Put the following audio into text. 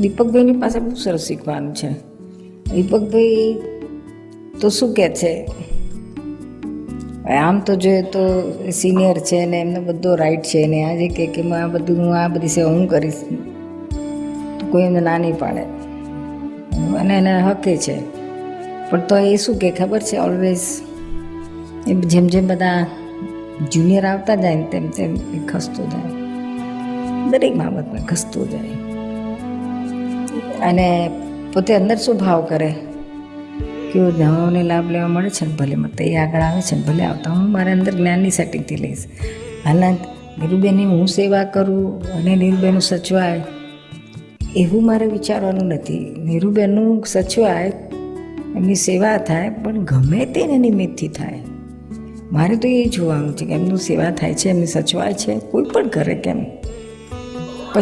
દીપકભાઈની પાસે બહુ સરસ શીખવાનું છે. દીપકભાઈ તો શું કહે છે, આમ તો જોઈએ તો સિનિયર છે ને એમને બધો રાઈટ છે ને આજે કે આ બધું હું આ બધી સેવા હું કરીશ તો કોઈ એમને ના નહીં પાડે અને એને હકે છે. પણ તો એ શું કે ખબર છે, ઓલવેઝ એ જેમ જેમ બધા જુનિયર આવતા જાય ને તેમ તેમ એ ખસતો જાય, દરેક બાબતમાં ખસતો જાય. અને પોતે અંદર શું ભાવ કરે કે નવાઓને લાભ લેવા મળે છે ને, ભલે મને એ આગળ આવે છે ને ભલે આવતા હું મારા અંદર જ્ઞાનની સેટિંગથી લઈશ. હાલના નીરુબેનની હું સેવા કરું અને નીરુબેનનું સચવાય એવું મારે વિચારવાનું નથી. નીરુબેનનું સચવાય, એમની સેવા થાય, પણ ગમે તેને નિમિત્તથી થાય. મારે તો એ જોવાનું છે કે એમનું સેવા થાય છે, એમની સચવાય છે, કોઈ પણ કરે કેમ.